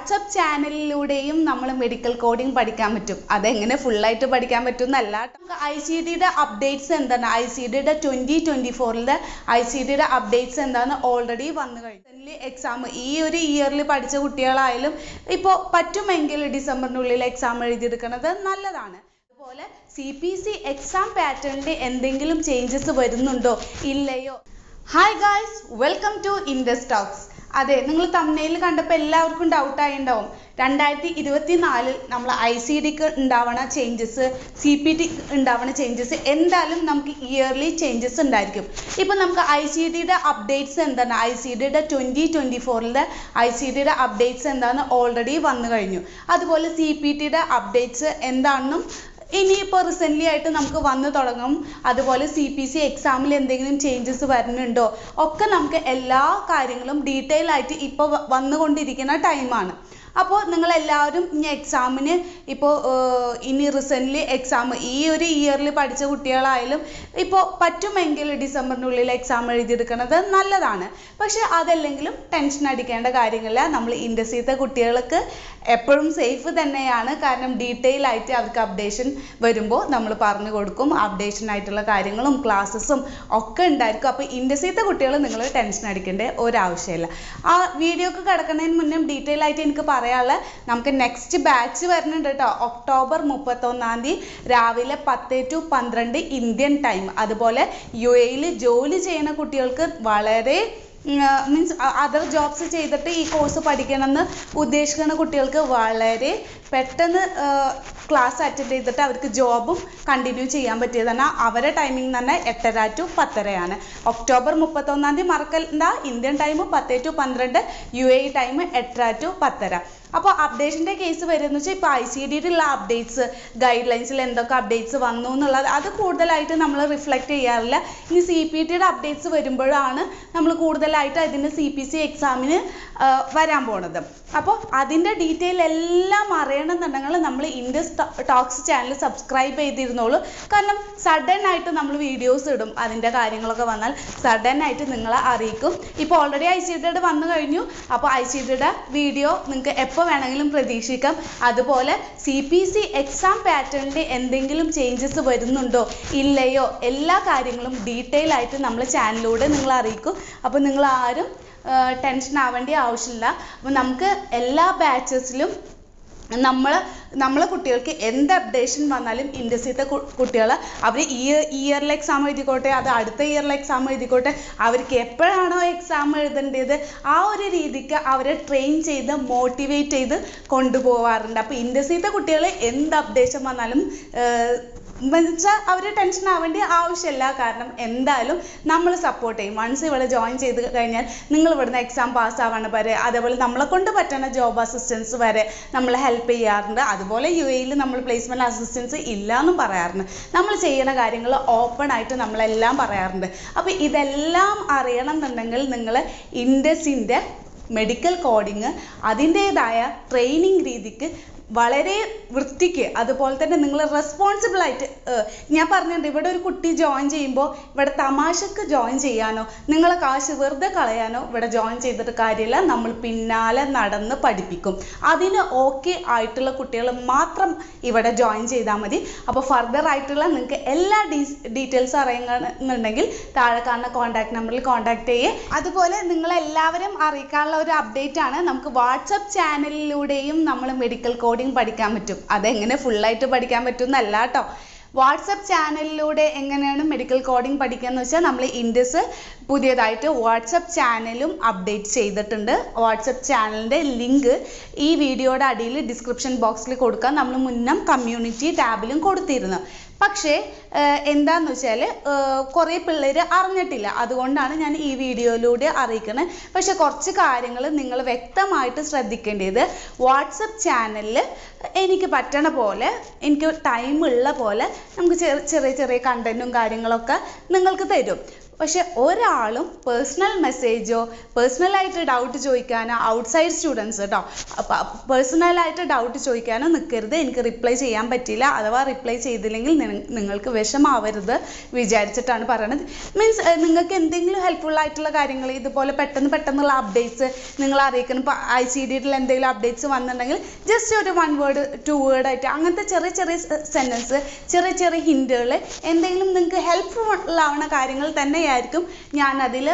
WhatsApp ചാനലിലൂടെയും നമ്മൾ medical coding പഠിക്കാൻ പറ്റും. അതെങ്ങനെ ഫുള്ളായിട്ട് പഠിക്കാൻ പറ്റും എന്നല്ല. നമുക്ക് ICDയുടെ അപ്ഡേറ്റ്സ് എന്താണ്, ICDയുടെ 2024 ICDയുടെ അപ്ഡേറ്റ്സ് എന്താണെന്ന് ഓൾറെഡി വന്നു കഴിഞ്ഞു. എക്സാം ഈ ഒരു ഇയറിൽ പഠിച്ച കുട്ടികളായാലും ഇപ്പോൾ പറ്റുമെങ്കിൽ ഡിസംബറിനുള്ളിൽ എക്സാം എഴുതിയെടുക്കുന്നത് നല്ലതാണ്. അതുപോലെ CPC എക്സാം പാറ്റേണിൽ എന്തെങ്കിലും ചേഞ്ചസ് വരുന്നുണ്ടോ ഇല്ലയോ? Hi guys, welcome to Indus Talks. അതെ, നിങ്ങൾ തംബ്നെയിൽ കണ്ടപ്പോൾ എല്ലാവർക്കും ഡൗട്ടായിട്ടുണ്ടാവും. 2024 നമ്മൾ ICDക്ക് ഉണ്ടാവണ ചേഞ്ചസ്, CPT ഉണ്ടാവണ ചേഞ്ചസ് എന്തായാലും നമുക്ക് ഇയർലി ചേഞ്ചസ് ഉണ്ടായിരിക്കും. ഇപ്പം നമുക്ക് ICDയുടെ അപ്ഡേറ്റ്സ് എന്താണ്, ICDയുടെ 2024 ICDയുടെ അപ്ഡേറ്റ്സ് എന്താണെന്ന് ഓൾറെഡി വന്നു കഴിഞ്ഞു. അതുപോലെ CPTയുടെ അപ്ഡേറ്റ്സ് എന്താണെന്നും ഇനിയിപ്പോൾ റീസെൻ്റ്ലി ആയിട്ട് നമുക്ക് വന്നു തുടങ്ങും. അതുപോലെ CPC എക്സാമിൽ എന്തെങ്കിലും ചേഞ്ചസ് വരുന്നുണ്ടോ ഒക്കെ നമുക്ക് എല്ലാ കാര്യങ്ങളും ഡീറ്റെയിൽ ആയിട്ട് ഇപ്പോൾ വന്നുകൊണ്ടിരിക്കുന്ന ടൈമാണ്. അപ്പോൾ നിങ്ങളെല്ലാവരും ഇനി എക്സാമിന് ഇപ്പോൾ ഇനി റീസെൻ്റ്ലി എക്സാം ഈ ഒരു ഇയറിൽ പഠിച്ച കുട്ടികളായാലും ഇപ്പോൾ പറ്റുമെങ്കിൽ ഡിസംബറിനുള്ളിൽ എക്സാം എഴുതിയെടുക്കുന്നത് നല്ലതാണ്. പക്ഷേ അതല്ലെങ്കിലും ടെൻഷൻ അടിക്കേണ്ട കാര്യങ്ങളില്ല. നമ്മൾ ഇൻഡസ്ട്രിയിലത്തെ കുട്ടികൾക്ക് എപ്പോഴും സേഫ് തന്നെയാണ്. കാരണം ഡീറ്റെയിൽ ആയിട്ട് അവർക്ക് അപ്ഡേഷൻ വരുമ്പോൾ നമ്മൾ പറഞ്ഞു കൊടുക്കും. അപ്ഡേഷൻ ആയിട്ടുള്ള കാര്യങ്ങളും ക്ലാസ്സസും ഒക്കെ ഉണ്ടായിരിക്കും. അപ്പോൾ ഇൻഡസ്ട്രിയിലത്തെ കുട്ടികൾ നിങ്ങൾ ടെൻഷൻ അടിക്കേണ്ട ഒരാവശ്യമില്ല. ആ വീഡിയോക്ക് കിടക്കുന്നതിന് മുന്നേ ഡീറ്റെയിൽ ആയിട്ട് എനിക്ക് പറയാനുള്ള നമുക്ക് നെക്സ്റ്റ് ബാച്ച് വരുന്നുണ്ട് കേട്ടോ. ഒക്ടോബർ 31 രാവിലെ 10 to 12 ഇന്ത്യൻ ടൈം. അതുപോലെ UAEയിൽ ജോലി ചെയ്യുന്ന കുട്ടികൾക്ക് വളരെ മീൻസ് അതർ ജോബ്സ് ചെയ്തിട്ട് ഈ കോഴ്സ് പഠിക്കണമെന്ന് ഉദ്ദേശിക്കുന്ന കുട്ടികൾക്ക് വളരെ പെട്ടെന്ന് ക്ലാസ് അറ്റൻഡ് ചെയ്തിട്ട് അവർക്ക് ജോബും കണ്ടിന്യൂ ചെയ്യാൻ പറ്റിയതാണ്. അവരുടെ ടൈമിംഗ് തന്നെ 8:30 to 10:30 ഒക്ടോബർ 31 മറക്കണ്ട. Indian time 10 to 12, UAE time 8:30 to 10:30. അപ്പോൾ അപ്ഡേഷൻ്റെ കേസ് വരുമെന്ന് വെച്ചാൽ ഇപ്പോൾ ICDയിലുള്ള അപ്ഡേറ്റ്സ്, ഗൈഡ് ലൈൻസിൽ എന്തൊക്കെ അപ്ഡേറ്റ്സ് വന്നു എന്നുള്ളത് അത് കൂടുതലായിട്ട് നമ്മൾ റിഫ്ലക്റ്റ് ചെയ്യാറില്ല. ഇനി CPTയുടെ അപ്ഡേറ്റ്സ് വരുമ്പോഴാണ് നമ്മൾ കൂടുതലായിട്ട് അതിന് CPC എക്സാമിന് വരാൻ പോണത്. അപ്പോൾ അതിൻ്റെ ഡീറ്റെയിൽ എല്ലാം അറിയണമെന്നുണ്ടെങ്കിൽ നമ്മൾ ഇൻഡസ് ടോക്സ് ചാനൽ സബ്സ്ക്രൈബ് ചെയ്തിരുന്നോളൂ. കാരണം സഡൻ ആയിട്ട് നമ്മൾ വീഡിയോസ് ഇടും. അതിൻ്റെ കാര്യങ്ങളൊക്കെ വന്നാൽ സഡൻ ആയിട്ട് നിങ്ങളെ അറിയിക്കും. ഇപ്പോൾ ഓൾറെഡി ICDയുടെ വന്നു കഴിഞ്ഞു. അപ്പോൾ ICDയുടെ വീഡിയോ നിങ്ങൾക്ക് എപ്പോൾ വേണമെങ്കിലും പ്രതീക്ഷിക്കാം. അതുപോലെ CPC എക്സാം പാറ്റേണിൽ എന്തെങ്കിലും ചേഞ്ചസ് വരുന്നുണ്ടോ ഇല്ലയോ എല്ലാ കാര്യങ്ങളും ഡീറ്റെയിൽ ആയിട്ട് നമ്മൾ ചാനലിലൂടെ നിങ്ങളെ അറിയിക്കും. അപ്പോൾ നിങ്ങൾ ആരും ടെൻഷൻ ആവേണ്ട ആവശ്യമില്ല. അപ്പോൾ നമുക്ക് എല്ലാ ബാച്ചസിലും നമ്മളെ കുട്ടികൾക്ക് എന്ത് അപ്ഡേഷൻ വന്നാലും ഇൻഡസ്ട്രിയിലത്തെ കുട്ടികൾ അവർ ഇയറിലെ എക്സാം എഴുതിക്കോട്ടെ, അത് അടുത്ത ഇയറിലെ എക്സാം എഴുതിക്കോട്ടെ, അവർക്ക് എപ്പോഴാണോ എക്സാം എഴുതേണ്ടത് ആ ഒരു രീതിക്ക് അവരെ ട്രെയിൻ ചെയ്ത് മോട്ടിവേറ്റ് ചെയ്ത് കൊണ്ടുപോകാറുണ്ട്. അപ്പോൾ ഇൻഡസ്ട്രിയിലത്തെ കുട്ടികൾ എന്ത് അപ്ഡേഷൻ വന്നാലും വെച്ചാൽ അവർ ടെൻഷൻ ആവേണ്ട ആവശ്യമില്ല. കാരണം എന്തായാലും നമ്മൾ സപ്പോർട്ട് ചെയ്യും. വൺസ് ഇവിടെ ജോയിൻ ചെയ്ത് കഴിഞ്ഞാൽ നിങ്ങൾ ഇവിടുന്ന് എക്സാം പാസ്സാവണ വരെ, അതേപോലെ നമ്മളെ കൊണ്ട് പറ്റുന്ന ജോബ് അസിസ്റ്റൻസ് വരെ നമ്മൾ ഹെൽപ്പ് ചെയ്യാറുണ്ട്. അതുപോലെ UAEയിൽ നമ്മൾ പ്ലേസ്മെൻറ്റ് അസിസ്റ്റൻസ് ഇല്ല എന്നും പറയാറുണ്ട്. നമ്മൾ ചെയ്യുന്ന കാര്യങ്ങൾ ഓപ്പൺ ആയിട്ട് നമ്മളെല്ലാം പറയാറുണ്ട്. അപ്പോൾ ഇതെല്ലാം അറിയണം എന്നുണ്ടെങ്കിൽ നിങ്ങൾ ഇൻഡസിൻ്റെ മെഡിക്കൽ കോഡിങ് അതിൻ്റേതായ ട്രെയിനിങ് രീതിക്ക് വളരെ വൃത്തിക്ക്, അതുപോലെ തന്നെ നിങ്ങൾ റെസ്പോൺസിബിളായിട്ട് ഞാൻ പറഞ്ഞിട്ടുണ്ട്. ഇവിടെ ഒരു കുട്ടി ജോയിൻ ചെയ്യുമ്പോൾ ഇവിടെ തമാശക്ക് ജോയിൻ ചെയ്യാനോ നിങ്ങളെ കാശ് വെറുതെ കളയാനോ ഇവിടെ ജോയിൻ ചെയ്തിട്ട് കാര്യമില്ല. നമ്മൾ പിന്നാലെ നടന്ന് പഠിപ്പിക്കും. അതിന് ഓക്കെ ആയിട്ടുള്ള കുട്ടികൾ മാത്രം ഇവിടെ ജോയിൻ ചെയ്താൽ മതി. അപ്പോൾ ഫർദർ ആയിട്ടുള്ള നിങ്ങൾക്ക് എല്ലാ ഡീറ്റെയിൽസ് അറിയണമെന്നുണ്ടെങ്കിൽ താഴെ കാണുന്ന കോൺടാക്ട് നമ്പറിൽ കോൺടാക്ട് ചെയ്യുക. അതുപോലെ നിങ്ങളെല്ലാവരും അറിയിക്കാനുള്ള ഒരു അപ്ഡേറ്റ് ആണ്, നമുക്ക് വാട്സപ്പ് ചാനലിലൂടെയും നമ്മൾ മെഡിക്കൽ കോഡിംഗ് പഠിക്കാൻ പറ്റും. അതെങ്ങനെ ഫുള്ളായിട്ട് പഠിക്കാൻ പറ്റും എന്നല്ല കേട്ടോ. വാട്സപ്പ് ചാനലിലൂടെ എങ്ങനെയാണ് മെഡിക്കൽ കോഡിംഗ് പഠിക്കുക എന്ന് വെച്ചാൽ നമ്മൾ ഇൻഡസ് പുതിയതായിട്ട് വാട്സപ്പ് ചാനലും അപ്ഡേറ്റ് ചെയ്തിട്ടുണ്ട്. വാട്സപ്പ് ചാനലിൻ്റെ ലിങ്ക് ഈ വീഡിയോയുടെ അടിയിൽ ഡിസ്ക്രിപ്ഷൻ ബോക്സിൽ കൊടുക്കാം. നമ്മൾ മുന്നേ കമ്മ്യൂണിറ്റി ടാബിലും കൊടുത്തിരുന്നു. പക്ഷേ എന്താണെന്ന് വെച്ചാൽ കുറേ പിള്ളേർ അറിഞ്ഞിട്ടില്ല. അതുകൊണ്ടാണ് ഞാൻ ഈ വീഡിയോയിലൂടെ അറിയിക്കുന്നത്. പക്ഷേ കുറച്ച് കാര്യങ്ങൾ നിങ്ങൾ വ്യക്തമായിട്ട് ശ്രദ്ധിക്കേണ്ടത്, വാട്സപ്പ് ചാനലിൽ എനിക്ക് പറ്റണ പോലെ, എനിക്ക് ടൈമുള്ള പോലെ നമുക്ക് ചെറിയ ചെറിയ കണ്ടൻറ്റും കാര്യങ്ങളൊക്കെ നിങ്ങൾക്ക് തരും. പക്ഷെ ഒരാളും പേഴ്സണൽ മെസ്സേജോ പേഴ്സണലായിട്ട് ഡൗട്ട് ചോദിക്കാനോ ഔട്ട്സൈഡ് സ്റ്റുഡൻസ് കേട്ടോ പേഴ്സണലായിട്ട് ഡൗട്ട് ചോദിക്കാനോ നിൽക്കരുത്. എനിക്ക് റിപ്ലൈ ചെയ്യാൻ പറ്റിയില്ല, അഥവാ റിപ്ലൈ ചെയ്തില്ലെങ്കിൽ നിങ്ങൾക്ക് വിഷമാവരുത് വിചാരിച്ചിട്ടാണ് പറയണത്. മീൻസ് നിങ്ങൾക്ക് എന്തെങ്കിലും ഹെൽപ്ഫുൾ ആയിട്ടുള്ള കാര്യങ്ങൾ ഇതുപോലെ പെട്ടെന്നുള്ള അപ്ഡേറ്റ്സ് നിങ്ങൾ അറിയിക്കണം. ഇപ്പോൾ ICDയിൽ എന്തെങ്കിലും അപ്ഡേറ്റ്സ് വന്നിട്ടുണ്ടെങ്കിൽ ജസ്റ്റ് ഒരു 1 വേർഡ് 2 വേർഡ് ആയിട്ട് അങ്ങനത്തെ ചെറിയ സെൻറ്റൻസ് ചെറിയ ഹിൻറ്റുകൾ എന്തെങ്കിലും നിങ്ങൾക്ക് ഹെൽപ്ഫുൾ ആവുന്ന കാര്യങ്ങൾ തന്നെയായിരിക്കും ഞാൻ അതിൽ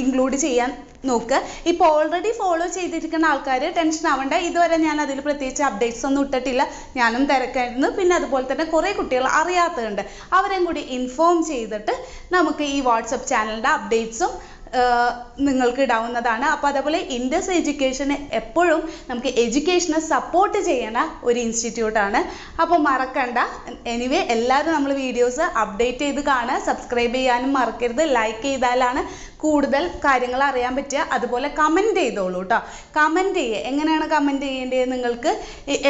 ഇൻക്ലൂഡ് ചെയ്യാൻ നോക്കുക. ഇപ്പോൾ ഓൾറെഡി ഫോളോ ചെയ്തിരിക്കുന്ന ആൾക്കാർ ടെൻഷൻ ആവണ്ട, ഇതുവരെ ഞാൻ അതിൽ പ്രത്യേകിച്ച് അപ്ഡേറ്റ്സ് ഒന്നും ഇട്ടിട്ടില്ല, ഞാനും തിരക്കായിരുന്നു. പിന്നെ അതുപോലെ തന്നെ കുറേ കുട്ടികൾ അറിയാത്തതുണ്ട്, അവരെയും കൂടി ഇൻഫോം ചെയ്തിട്ട് നമുക്ക് ഈ വാട്സപ്പ് ചാനലിൻ്റെ അപ്ഡേറ്റ്സും നിങ്ങൾക്ക് ഇടാവുന്നതാണ്. അപ്പോൾ അതേപോലെ ഇൻഡസ് എഡ്യൂക്കേഷൻ എപ്പോഴും നമുക്ക് എഡ്യൂക്കേഷനെ സപ്പോർട്ട് ചെയ്യണ ഒരു ഇൻസ്റ്റിറ്റ്യൂട്ടാണ്. അപ്പോൾ മറക്കണ്ട. എനിവേ എല്ലാവരും നമ്മൾ വീഡിയോസ് അപ്ഡേറ്റ് ചെയ്ത് കാണുക, സബ്സ്ക്രൈബ് ചെയ്യാനും മറക്കരുത്. ലൈക്ക് ചെയ്താലാണ് കൂടുതൽ കാര്യങ്ങൾ അറിയാൻ പറ്റുക. അതുപോലെ കമൻറ്റ് ചെയ്തോളൂ കേട്ടോ. കമൻറ്റ് ചെയ്യുക. എങ്ങനെയാണ് കമൻറ്റ് ചെയ്യേണ്ടത്? നിങ്ങൾക്ക്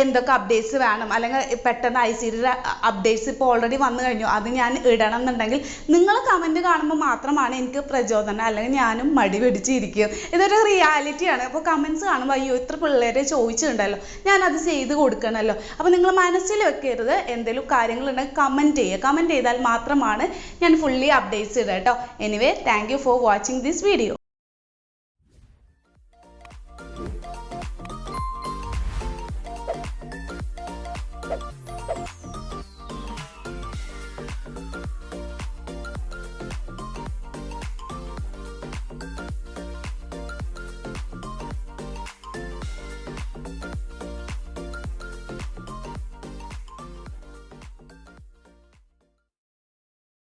എന്തൊക്കെ അപ്ഡേറ്റ്സ് വേണം, അല്ലെങ്കിൽ പെട്ടെന്ന് ICDയുടെ അപ്ഡേറ്റ്സ് ഇപ്പോൾ ഓൾറെഡി വന്നു കഴിഞ്ഞു, അത് ഞാൻ ഇടണം എന്നുണ്ടെങ്കിൽ നിങ്ങൾ കമൻറ്റ് കാണുമ്പോൾ മാത്രമാണ് എനിക്ക് പ്രചോദനം, അല്ലെങ്കിൽ ഞാനും മടി പിടിച്ചിരിക്കും. ഇതൊരു റിയാലിറ്റിയാണ്. അപ്പോൾ കമൻറ്റ്സ് കാണുമ്പോൾ അയ്യോ ഇത്ര പിള്ളേരെ ചോദിച്ചിട്ടുണ്ടല്ലോ, ഞാനത് ചെയ്ത് കൊടുക്കണമല്ലോ. അപ്പോൾ നിങ്ങൾ മനസ്സിൽ വെക്കരുത്, എന്തെങ്കിലും കാര്യങ്ങളുണ്ടെങ്കിൽ കമൻറ്റ് ചെയ്യുക. കമൻറ്റ് ചെയ്താൽ മാത്രമാണ് ഞാൻ ഫുള്ളി അപ്ഡേറ്റ്സ് ഇടുക കേട്ടോ. Anyway thank you for watching this video.